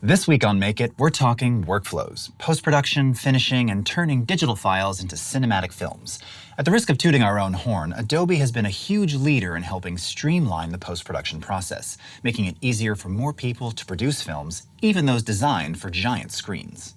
This week on Make It, we're talking workflows, post-production, finishing, and turning digital files into cinematic films. At the risk of tooting our own horn, Adobe has been a huge leader in helping streamline the post-production process, making it easier for more people to produce films, even those designed for giant screens.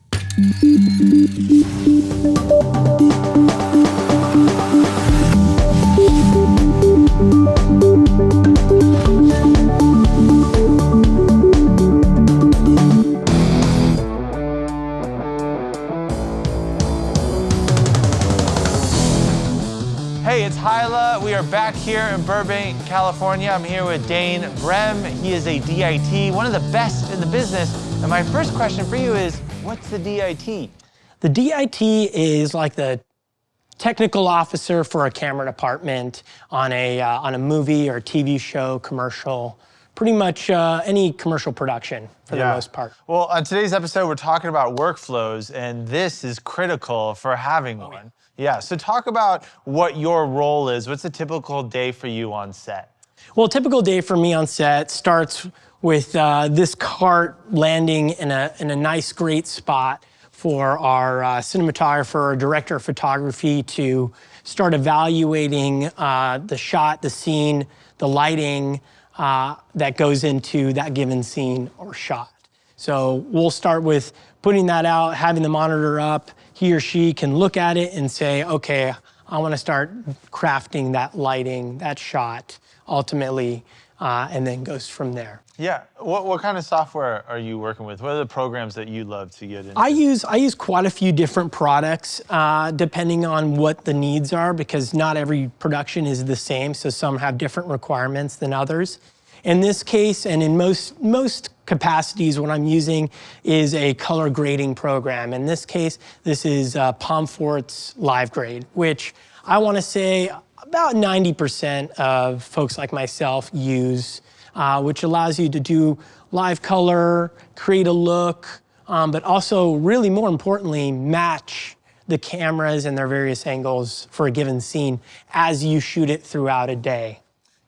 Hey, it's Hyla. We are back here in Burbank, California. I'm here with Dane Brehm. He is a D.I.T, one of the best in the business. And my first question for you is, what's the D.I.T? The D.I.T is like the technical officer for a camera department on a movie or TV show, commercial, pretty much any commercial production for the most part. Well, on today's episode, we're talking about workflows, and this is critical for having one. Yeah, so talk about what your role is. What's a typical day for you on set? Well, a typical day for me on set starts with this cart landing in a nice, great spot for our cinematographer or director of photography to start evaluating the shot, the scene, the lighting that goes into that given scene or shot. So we'll start with putting that out, having the monitor up. He or she can look at it and say, okay, I want to start crafting that lighting, that shot, ultimately, and then goes from there. Yeah, what kind of software are you working with? What are the programs that you love to get into? I use quite a few different products, depending on what the needs are, because not every production is the same, so some have different requirements than others. In this case, and in most capacities, what I'm using is a color grading program. In this case, this is Pomfort's Live Grade, which I want to say about 90% of folks like myself use, which allows you to do live color, create a look, but also really more importantly, match the cameras and their various angles for a given scene as you shoot it throughout a day.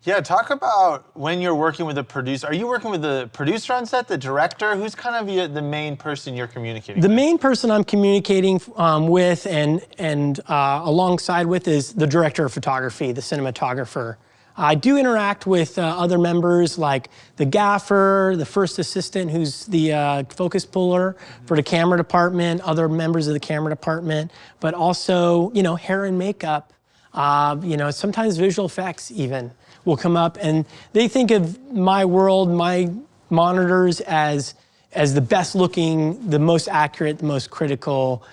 Yeah, talk about when you're working with a producer. Are you working with the producer on set, the director? Who's kind of the main person you're communicating with? The main person I'm communicating with and alongside with is the director of photography, the cinematographer. I do interact with other members like the gaffer, the first assistant who's the focus puller for the camera department, other members of the camera department, but also, hair and makeup, sometimes visual effects even will come up, and they think of my world, my monitors as the best looking, the most accurate, the most critical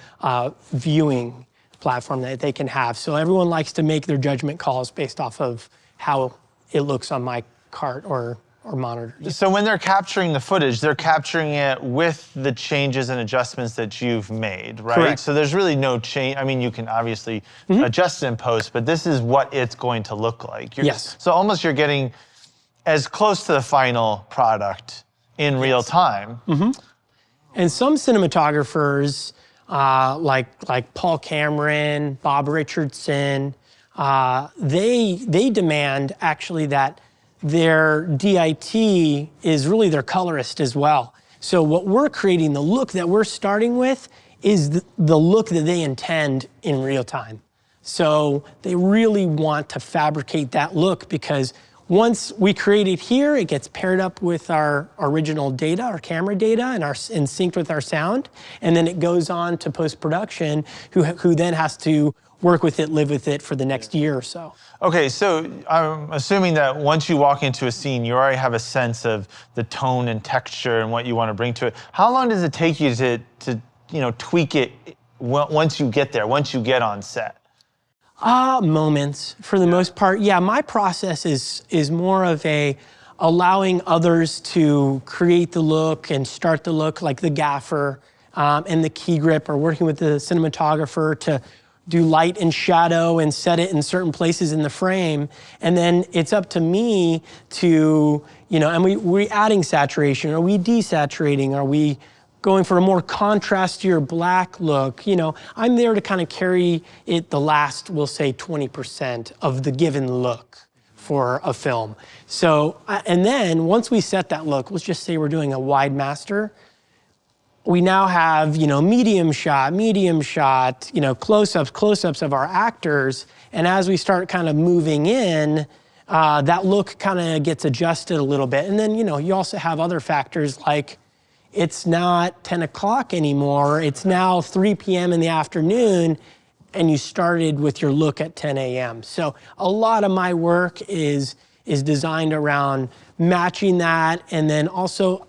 viewing platform that they can have. So everyone likes to make their judgment calls based off of how it looks on my cart or monitor. So when they're capturing the footage, they're capturing it with the changes and adjustments that you've made, right? Correct. So there's really no change. I mean, you can obviously adjust it in post, but this is what it's going to look like. Yes. So almost you're getting as close to the final product in real time. And some cinematographers, like Paul Cameron, Bob Richardson, they demand actually that their D.I.T is really their colorist as well. So what we're creating, the look that we're starting with, is the look that they intend in real time. So they really want to fabricate that look, because once we create it here, it gets paired up with our original data, our camera data, and in sync with our sound, and then it goes on to post-production, who then has to work with it, live with it for the next year or so. Okay, so I'm assuming that once you walk into a scene, you already have a sense of the tone and texture and what you want to bring to it. How long does it take you to tweak it once you get there, once you get on set? Moments, for the most part. Yeah, my process is more of allowing others to create the look and start the look, like the gaffer and the key grip, or working with the cinematographer to do light and shadow and set it in certain places in the frame. And then it's up to me to, and we're adding saturation. Are we desaturating? Are we going for a more contrastier black look? I'm there to kind of carry it the last, we'll say 20% of the given look for a film. So, and then once we set that look, let's just say we're doing a wide master, we now have, medium shot, close-ups of our actors. And as we start kind of moving in, that look kind of gets adjusted a little bit. And then, you also have other factors like it's not 10 o'clock anymore. It's now 3 p.m. in the afternoon, and you started with your look at 10 a.m. So a lot of my work is designed around matching that, and then also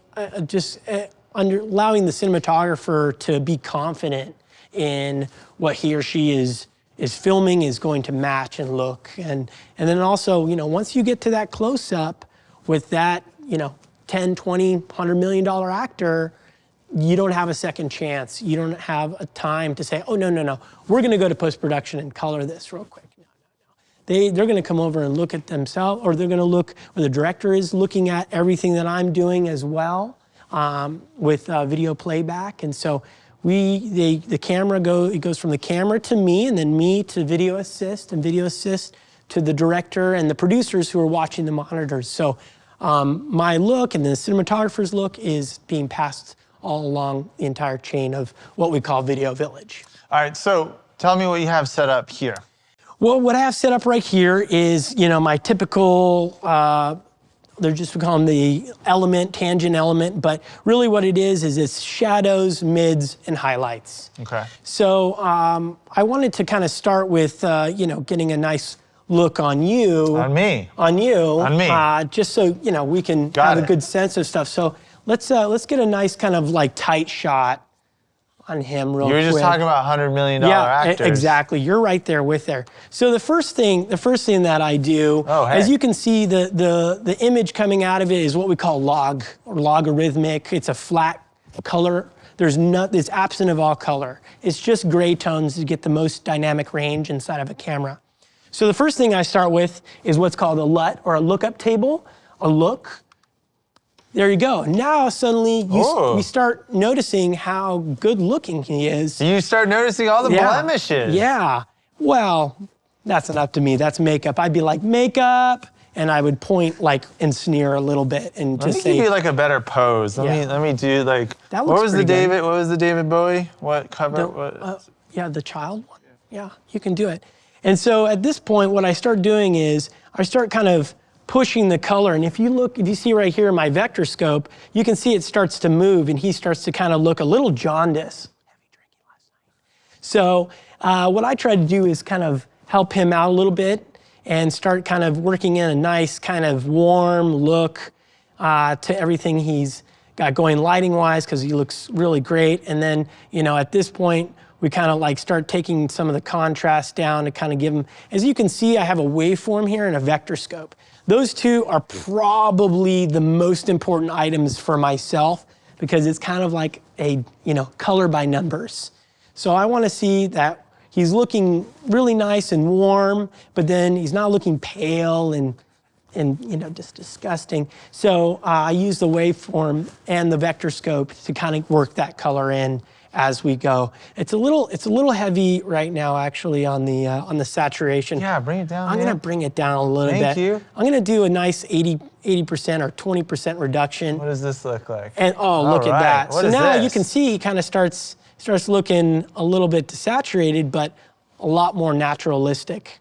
allowing the cinematographer to be confident in what he or she is filming is going to match and look. And then also, once you get to that close-up with that, 10, 20, $100 million actor, you don't have a second chance. You don't have a time to say, oh, no, we're gonna go to post-production and color this real quick. No. They're gonna come over and look at themselves, or they're gonna look, or the director is looking at everything that I'm doing as well. With video playback, and so the camera it goes from the camera to me, and then me to video assist, and video assist to the director and the producers who are watching the monitors. So my look and the cinematographer's look is being passed all along the entire chain of what we call Video Village. All right, so tell me what you have set up here. Well, what I have set up right here is, my typical. We call them the tangent element, but really what it is it's shadows, mids, and highlights. Okay. So I wanted to kind of start with, getting a nice look on you. On me. On you. On me. Just so, we can have a good sense of stuff. So let's get a nice kind of like tight shot on him real quick. You were just talking about $100 million actors. Yeah, exactly. You're right there with there. So the first thing that I do, as you can see, the image coming out of it is what we call log or logarithmic. It's a flat color. It's absent of all color. It's just gray tones to get the most dynamic range inside of a camera. So the first thing I start with is what's called a LUT, or a lookup table, a look. There you go. Now suddenly we start noticing how good looking he is. You start noticing all the blemishes. Yeah. Well, that's not up to me. That's makeup. I'd be like, makeup, and I would point and sneer a little bit and just say. Let me give you like a better pose. Let me do like. That what looks was the David Bowie? What cover? The child one. Yeah, you can do it. And so at this point, what I start doing is I start kind of pushing the color. And if you see right here in my vector scope, you can see it starts to move, and he starts to kind of look a little jaundice. Heavy drinking last night. So what I try to do is kind of help him out a little bit and start kind of working in a nice kind of warm look to everything he's got going lighting-wise, because he looks really great. And then, at this point, we kind of start taking some of the contrast down to kind of give him, as you can see, I have a waveform here and a vector scope. Those two are probably the most important items for myself, because it's kind of like a, color by numbers. So I want to see that he's looking really nice and warm, but then he's not looking pale and just disgusting. So I use the waveform and the vector scope to kind of work that color in as we go. It's a little heavy right now, actually, on the saturation. Yeah, bring it down. I'm gonna bring it down a little bit. Thank you. I'm gonna do a nice 80% or 20% reduction. What does this look like? And look at that. What so is now this? you can see he kind of starts looking a little bit desaturated, but a lot more naturalistic.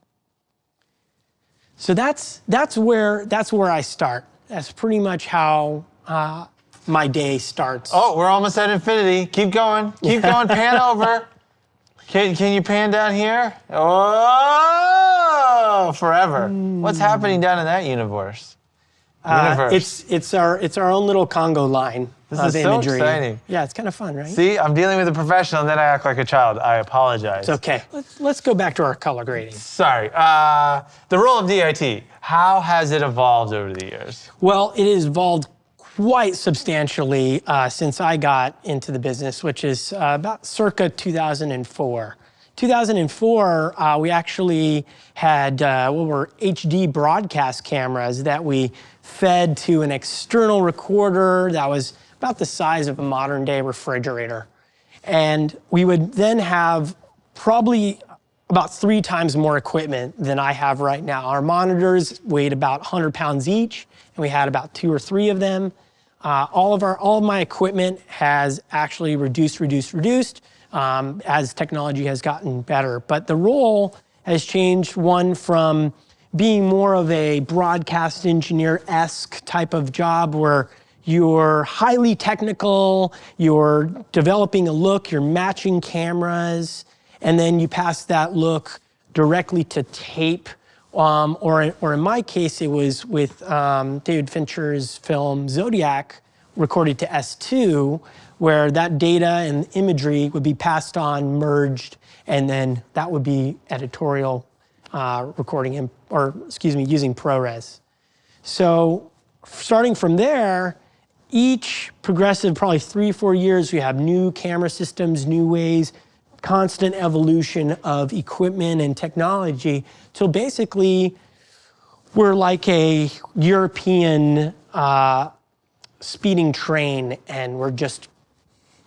So that's where I start. That's pretty much how my day starts. Oh, we're almost at infinity. Keep going. Keep going. Pan over. Can you pan down here? Oh, forever. What's happening down in that universe? It's our own little Congo line. This is so imagery. exciting. Yeah, it's kind of fun, right? See, I'm dealing with a professional, and then I act like a child. I apologize. It's okay. Let's go back to our color grading. Sorry. The role of D.I.T. How has it evolved over the years? Well, it has evolved quite substantially since I got into the business, which is about circa 2004. 2004, we actually had what were HD broadcast cameras that we fed to an external recorder that was about the size of a modern day refrigerator. And we would then have probably about 3 times more equipment than I have right now. Our monitors weighed about 100 pounds each, and we had about 2 or 3 of them. All of my equipment has actually reduced as technology has gotten better. But the role has changed, one from being more of a broadcast engineer-esque type of job where you're highly technical, you're developing a look, you're matching cameras, and then you pass that look directly to tape. Or in my case, it was with David Fincher's film Zodiac, recorded to S2, where that data and imagery would be passed on, merged, and then that would be editorial recording, using ProRes. So starting from there, each progressive, probably 3-4 years, we have new camera systems, new ways, constant evolution of equipment and technology. So basically, we're like a European speeding train, and we're just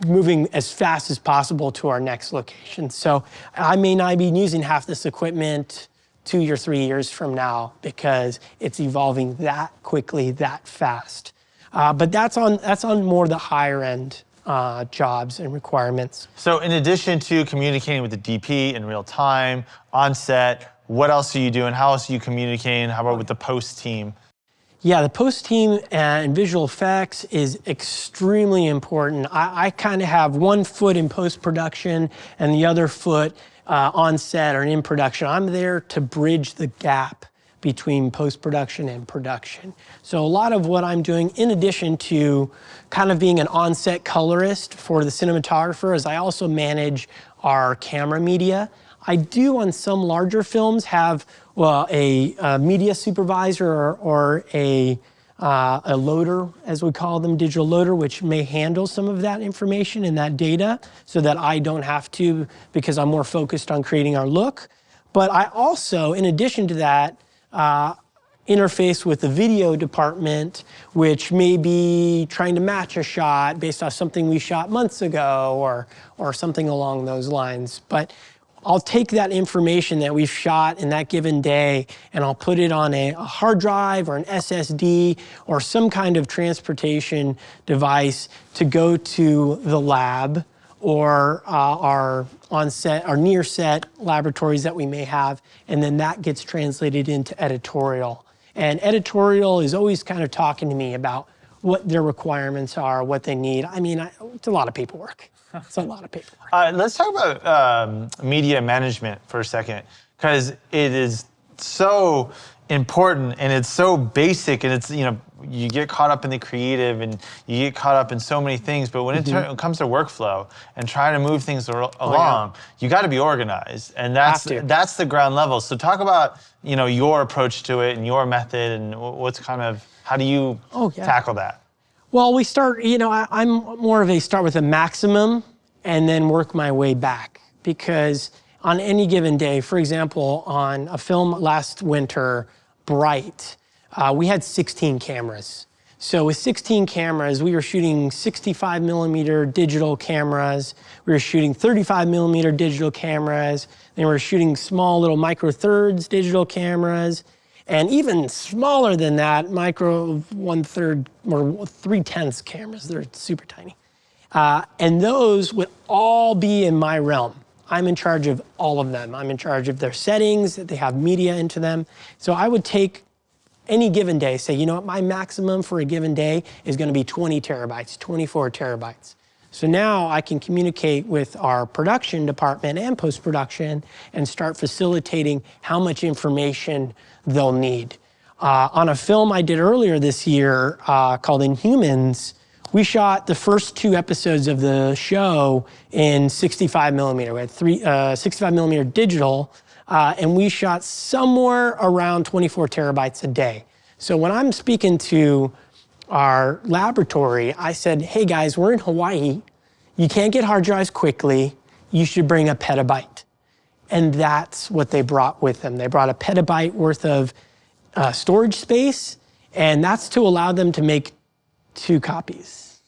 moving as fast as possible to our next location. So I may not be using half this equipment 2 or 3 years from now because it's evolving that quickly, that fast. But that's on more the higher end jobs and requirements. So in addition to communicating with the DP in real time, on set, what else are you doing? How else are you communicating? How about with the post team? Yeah, the post team and visual effects is extremely important. I kind of have one foot in post-production and the other foot on set or in production. I'm there to bridge the gap between post-production and production. So a lot of what I'm doing, in addition to kind of being an on-set colorist for the cinematographer, is I also manage our camera media. I do, on some larger films, have a media supervisor or a loader, as we call them, digital loader, which may handle some of that information and that data so that I don't have to, because I'm more focused on creating our look. But I also, in addition to that, interface with the video department, which may be trying to match a shot based off something we shot months ago or something along those lines. But I'll take that information that we've shot in that given day and I'll put it on a hard drive or an SSD or some kind of transportation device to go to the lab or our on-set, our near-set laboratories that we may have, and then that gets translated into editorial. And editorial is always kind of talking to me about what their requirements are, what they need. I mean, it's a lot of paperwork. It's a lot of paperwork. Let's talk about media management for a second, because it is so important and it's so basic, and it's, you know, you get caught up in the creative and you get caught up in so many things, but when it comes to workflow and trying to move things along, you got to be organized, and that's the ground level. So talk about, you know, your approach to it and your method, and what's kind of, how do you tackle that? Well, we start, you know, I'm more of a start with a maximum and then work my way back, because on any given day, for example, on a film last winter, Bright, we had 16 cameras. So with 16 cameras, we were shooting 65mm digital cameras, we were shooting 35mm digital cameras, then we were shooting small little micro thirds digital cameras, and even smaller than that, micro 1/3 or 3/10 cameras. They're super tiny. And those would all be in my realm. I'm in charge of all of them. I'm in charge of their settings, that they have media into them. So I would take any given day, say, you know what, my maximum for a given day is gonna be 20 terabytes, 24 terabytes. So now I can communicate with our production department and post-production and start facilitating how much information they'll need. On a film I did earlier this year called Inhumans, we shot the first 2 episodes of the show in 65mm. We had 65mm digital, and we shot somewhere around 24 terabytes a day. So when I'm speaking to our laboratory, I said, hey guys, we're in Hawaii. You can't get hard drives quickly. You should bring a petabyte. And that's what they brought with them. They brought a petabyte worth of storage space, and that's to allow them to make 2 copies.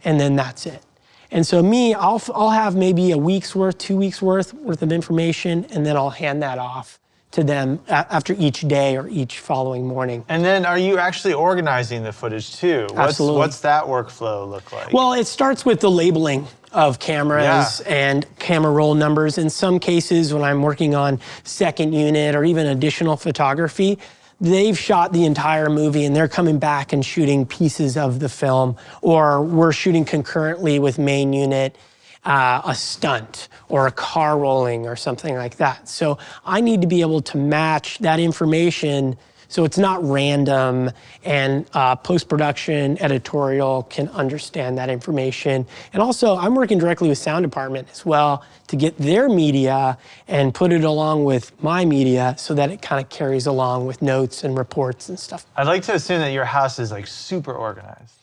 And then that's it. And so I'll have maybe a week's worth, 2 weeks worth of information, and then I'll hand that off to them after each day or each following morning. And then are you actually organizing the footage too? Absolutely. What's that workflow look like? Well, it starts with the labeling of cameras and camera roll numbers. In some cases, when I'm working on second unit or even additional photography, they've shot the entire movie and they're coming back and shooting pieces of the film, or we're shooting concurrently with main unit a stunt or a car rolling or something like that. So I need to be able to match that information so it's not random, and post-production editorial can understand that information. And also, I'm working directly with sound department as well to get their media and put it along with my media so that it kind of carries along with notes and reports and stuff. I'd like to assume that your house is like super organized.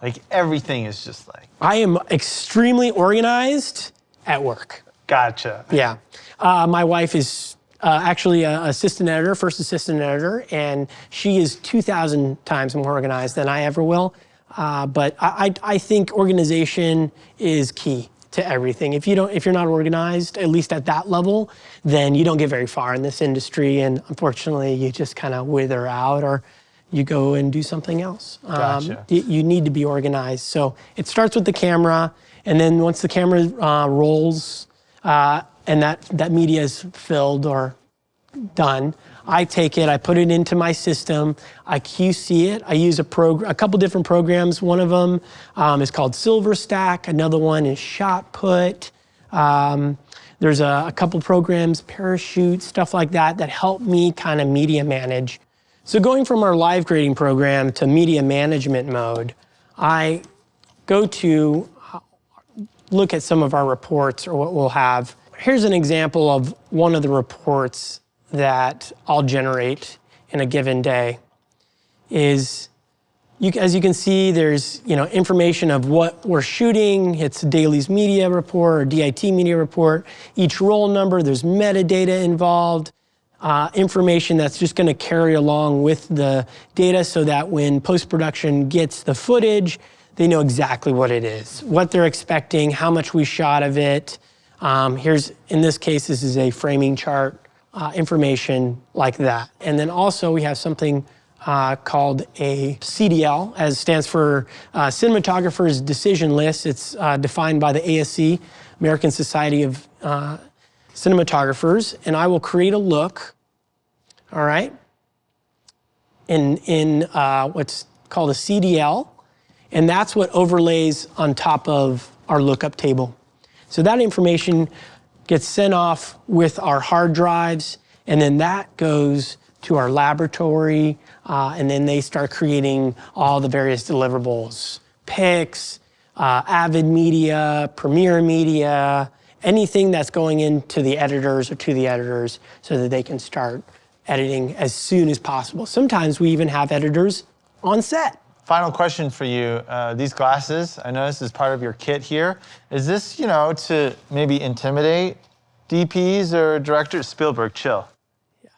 Like everything is just like... I am extremely organized at work. Gotcha. Yeah. My wife is actually an assistant editor, first assistant editor, and she is 2,000 times more organized than I ever will. But I think organization is key to everything. If you're not organized, at least at that level, then you don't get very far in this industry, and unfortunately, you just kind of wither out, or you go and do something else. Gotcha. You need to be organized. So it starts with the camera, and then once the camera rolls, and that media is filled or done, I take it, I put it into my system, I QC it. I use a couple different programs. One of them is called Silver Stack. Another one is Shot Put. There's a couple programs, Parachute, stuff like that help me kind of media manage. So going from our live grading program to media management mode, I go to look at some of our reports or what we'll have. Here's an example of one of the reports that I'll generate in a given day. As you can see, there's information of what we're shooting. It's Daly's media report or D.I.T media report. Each roll number, there's metadata involved. Information that's just going to carry along with the data so that when post-production gets the footage, they know exactly what it is, what they're expecting, how much we shot of it. In this case, this is a framing chart, information like that. And then also we have something called a CDL, as stands for Cinematographer's Decision List. It's defined by the ASC, American Society of Cinematographers, and I will create a look, all right, in what's called a CDL, and that's what overlays on top of our lookup table. So that information gets sent off with our hard drives, and then that goes to our laboratory, and then they start creating all the various deliverables, pics, Avid media, Premiere media, anything that's going into the editors or to the editors so that they can start editing as soon as possible. Sometimes we even have editors on set. Final question for you. These glasses, I know this is part of your kit here. Is this, to maybe intimidate DPs or directors? Spielberg, chill. Yeah.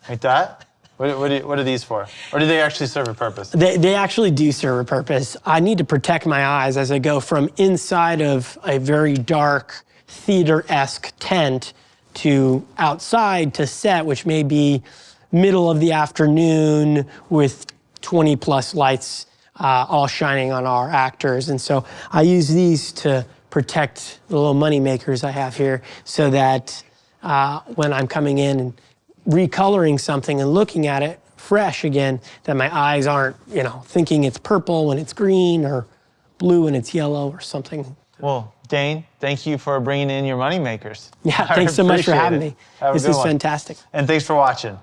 Like that? What are these for? Or do they actually serve a purpose? They actually do serve a purpose. I need to protect my eyes as I go from inside of a very dark theater-esque tent to outside to set, which may be middle of the afternoon with 20 plus lights all shining on our actors. And so I use these to protect the little money makers I have here so that when I'm coming in and recoloring something and looking at it fresh again, that my eyes aren't, thinking it's purple when it's green or blue when it's yellow or something. Well, Dane, thank you for bringing in your money makers. Yeah, thanks so much for having me. This is fantastic. And thanks for watching.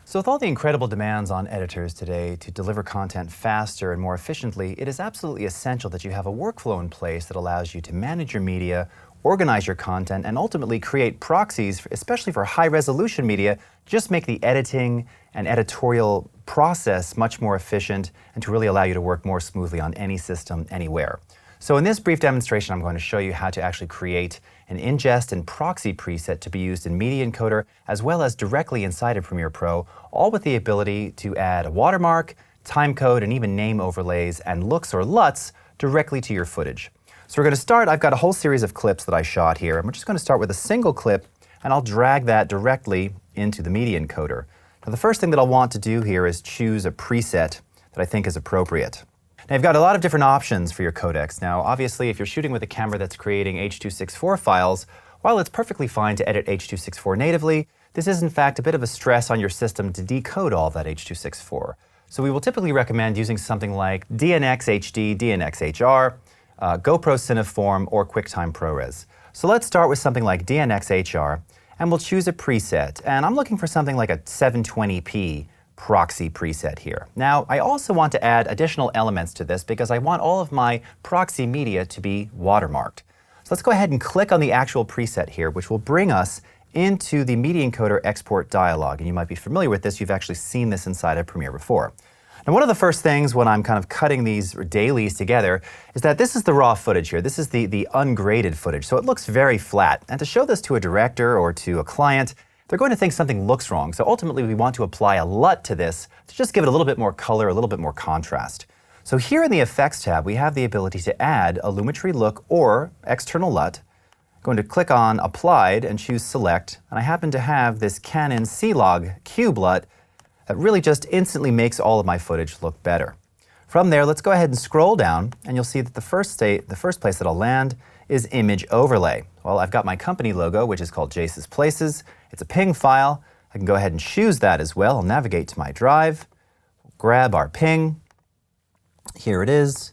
So with all the incredible demands on editors today to deliver content faster and more efficiently, it is absolutely essential that you have a workflow in place that allows you to manage your media, organize your content, and ultimately create proxies, especially for high-resolution media, just make the editing and editorial process much more efficient and to really allow you to work more smoothly on any system, anywhere. So in this brief demonstration, I'm going to show you how to actually create an ingest and proxy preset to be used in Media Encoder, as well as directly inside of Premiere Pro, all with the ability to add a watermark, timecode, and even name overlays and looks or LUTs directly to your footage. So we're going to start, I've got a whole series of clips that I shot here. I'm just going to start with a single clip, and I'll drag that directly into the media encoder. Now the first thing that I'll want to do here is choose a preset that I think is appropriate. Now you've got a lot of different options for your codecs. Now obviously if you're shooting with a camera that's creating H.264 files, while it's perfectly fine to edit H.264 natively, this is in fact a bit of a stress on your system to decode all of that H.264. So we will typically recommend using something like DNX HD, DNX HR, GoPro Cineform, or QuickTime ProRes. So let's start with something like DNX HR, and we'll choose a preset. And I'm looking for something like a 720p Proxy preset here. Now, I also want to add additional elements to this because I want all of my Proxy media to be watermarked. So let's go ahead and click on the actual preset here, which will bring us into the media encoder export dialog. And you might be familiar with this. You've actually seen this inside of Premiere before. Now, one of the first things when I'm kind of cutting these dailies together is that this is the raw footage here. This is the ungraded footage, so it looks very flat. And to show this to a director or to a client, they're going to think something looks wrong. So ultimately, we want to apply a LUT to this to just give it a little bit more color, a little bit more contrast. So here in the Effects tab, we have the ability to add a Lumetri look or external LUT. I'm going to click on Applied and choose Select. And I happen to have this Canon C-Log Cube LUT that really just instantly makes all of my footage look better. From there, let's go ahead and scroll down, and you'll see that the first place that I'll land is Image Overlay. Well, I've got my company logo, which is called Jace's Places. It's a ping file. I can go ahead and choose that as well. I'll navigate to my drive, grab our ping. Here it is.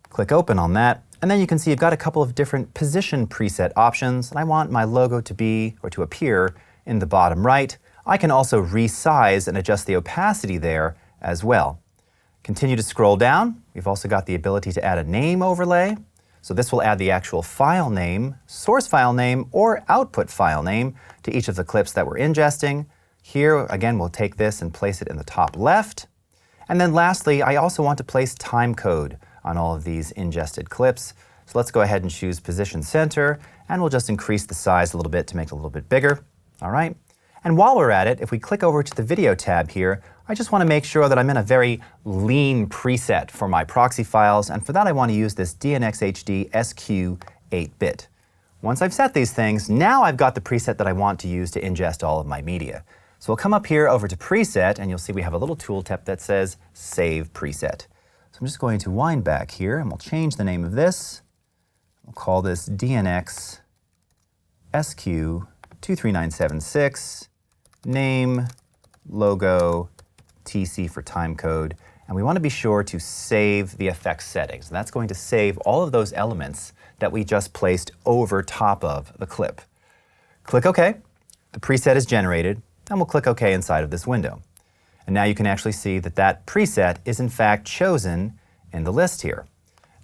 Click Open on that. And then you can see I've got a couple of different position preset options, and I want my logo to be or to appear in the bottom right. I can also resize and adjust the opacity there as well. Continue to scroll down. We've also got the ability to add a name overlay. So this will add the actual file name, source file name, or output file name to each of the clips that we're ingesting. Here, again, we'll take this and place it in the top left. And then lastly, I also want to place time code on all of these ingested clips. So let's go ahead and choose Position Center, and we'll just increase the size a little bit to make it a little bit bigger. All right. And while we're at it, if we click over to the Video tab here, I just want to make sure that I'm in a very lean preset for my proxy files, and for that I want to use this DNX HD SQ 8-bit. Once I've set these things, now I've got the preset that I want to use to ingest all of my media. So we'll come up here over to Preset, and you'll see we have a little tooltip that says Save Preset. So I'm just going to wind back here, and we'll change the name of this. We'll call this DNX SQ 23976. Name, logo, TC for timecode, and we want to be sure to save the effects settings. And that's going to save all of those elements that we just placed over top of the clip. Click OK. The preset is generated, and we'll click OK inside of this window. And now you can actually see that that preset is in fact chosen in the list here.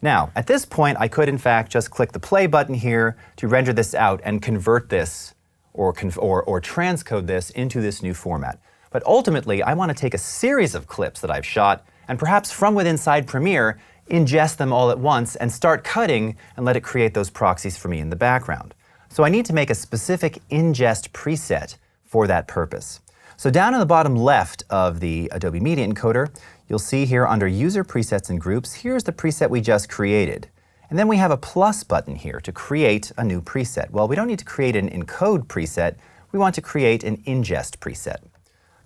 Now, at this point, I could in fact just click the play button here to render this out and convert this or transcode this into this new format. But ultimately, I want to take a series of clips that I've shot and perhaps from within inside Premiere, ingest them all at once and start cutting and let it create those proxies for me in the background. So I need to make a specific ingest preset for that purpose. So down in the bottom left of the Adobe Media Encoder, you'll see here under User Presets and Groups, here's the preset we just created. And then we have a plus button here to create a new preset. Well, we don't need to create an encode preset. We want to create an ingest preset.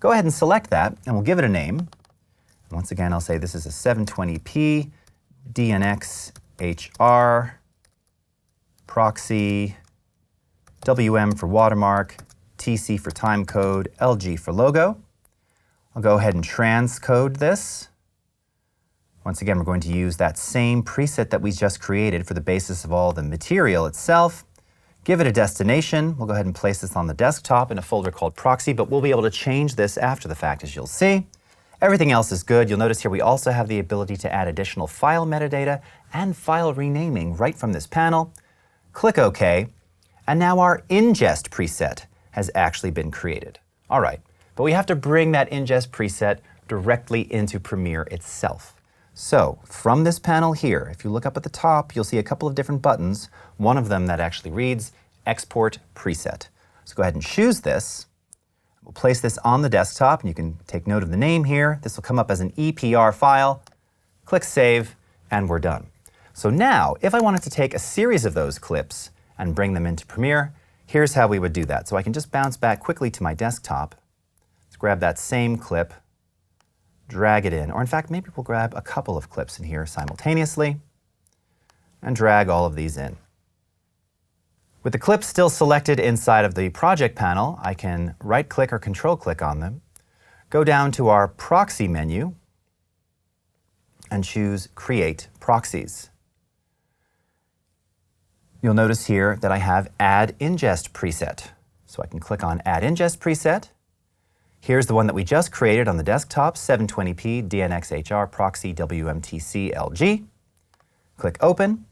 Go ahead and select that, and we'll give it a name. Once again, I'll say this is a 720p DNX HR Proxy, WM for watermark, TC for timecode, LG for logo. I'll go ahead and transcode this. Once again, we're going to use that same preset that we just created for the basis of all the material itself. Give it a destination. We'll go ahead and place this on the desktop in a folder called Proxy, but we'll be able to change this after the fact, as you'll see. Everything else is good. You'll notice here we also have the ability to add additional file metadata and file renaming right from this panel. Click OK, and now our ingest preset has actually been created. All right, but we have to bring that ingest preset directly into Premiere itself. So from this panel here, if you look up at the top, you'll see a couple of different buttons. One of them that actually reads Export Preset. So go ahead and choose this. We'll place this on the desktop, and you can take note of the name here. This will come up as an EPR file. Click Save, and we're done. So now, if I wanted to take a series of those clips and bring them into Premiere, here's how we would do that. So I can just bounce back quickly to my desktop. Let's grab that same clip, drag it in, or in fact, maybe we'll grab a couple of clips in here simultaneously and drag all of these in. With the clips still selected inside of the project panel, I can right-click or control-click on them, go down to our Proxy menu, and choose Create Proxies. You'll notice here that I have Add Ingest Preset. So I can click on Add Ingest Preset. Here's the one that we just created on the desktop, 720p DNxHR Proxy WMTC LG. Click Open.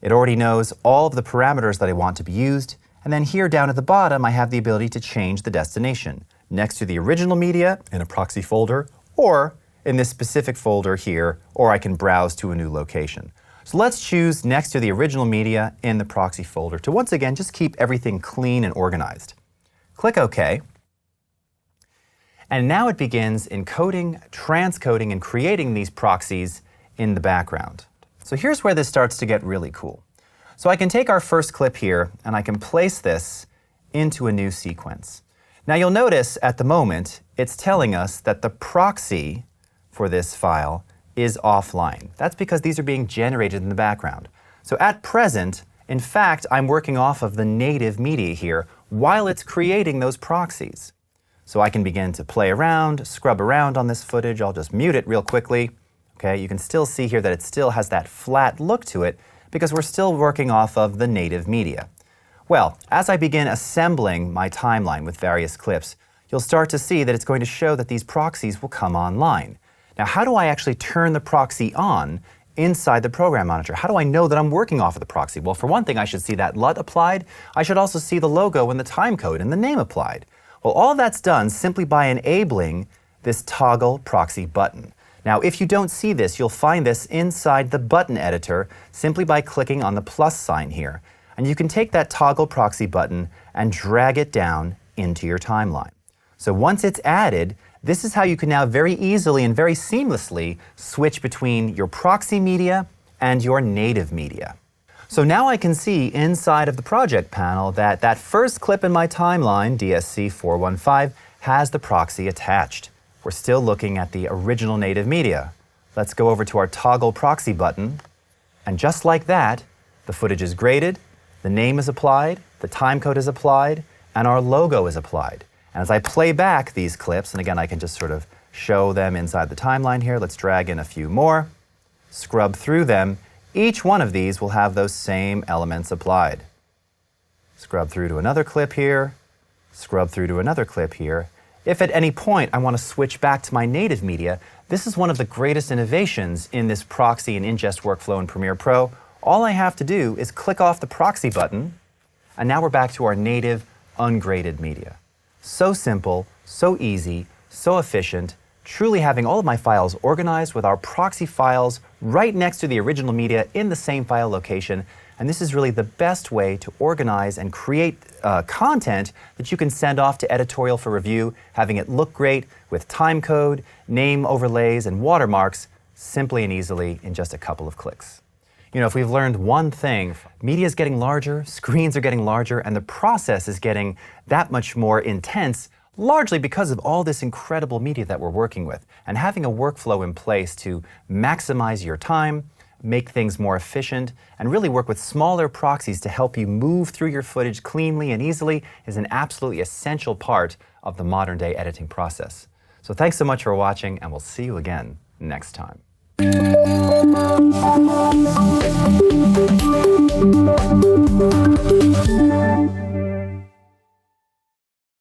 It already knows all of the parameters that I want to be used. And then here down at the bottom, I have the ability to change the destination next to the original media in a Proxy folder, or in this specific folder here, or I can browse to a new location. So let's choose next to the original media in the Proxy folder to once again just keep everything clean and organized. Click OK. And now it begins encoding, transcoding, and creating these proxies in the background. So here's where this starts to get really cool. So I can take our first clip here and I can place this into a new sequence. Now you'll notice at the moment it's telling us that the proxy for this file is offline. That's because these are being generated in the background. So at present, in fact, I'm working off of the native media here while it's creating those proxies. So I can begin to play around, scrub around on this footage. I'll just mute it real quickly. Okay, you can still see here that it still has that flat look to it because we're still working off of the native media. Well, as I begin assembling my timeline with various clips, you'll start to see that it's going to show that these proxies will come online. Now, how do I actually turn the proxy on inside the Program Manager? How do I know that I'm working off of the proxy? Well, for one thing, I should see that LUT applied. I should also see the logo and the timecode and the name applied. Well, all that's done simply by enabling this Toggle Proxy button. Now, if you don't see this, you'll find this inside the button editor simply by clicking on the plus sign here. And you can take that Toggle Proxy button and drag it down into your timeline. So once it's added, this is how you can now very easily and very seamlessly switch between your proxy media and your native media. So now I can see inside of the project panel that that first clip in my timeline, DSC415, has the proxy attached. We're still looking at the original native media. Let's go over to our Toggle Proxy button, and just like that, the footage is graded, the name is applied, the timecode is applied, and our logo is applied. And as I play back these clips, and again, I can just sort of show them inside the timeline here. Let's drag in a few more, scrub through them. Each one of these will have those same elements applied. Scrub through to another clip here, scrub through to another clip here. If at any point I want to switch back to my native media, this is one of the greatest innovations in this proxy and ingest workflow in Premiere Pro. All I have to do is click off the proxy button, and now we're back to our native, ungraded media. So simple, so easy, so efficient, truly having all of my files organized with our proxy files right next to the original media in the same file location. And this is really the best way to organize and create content that you can send off to editorial for review, having it look great with timecode, name overlays, and watermarks, simply and easily in just a couple of clicks. You know, if we've learned one thing, media is getting larger, screens are getting larger, and the process is getting that much more intense, largely because of all this incredible media that we're working with. And having a workflow in place to maximize your time, make things more efficient, and really work with smaller proxies to help you move through your footage cleanly and easily is an absolutely essential part of the modern day editing process. So thanks so much for watching, and we'll see you again next time.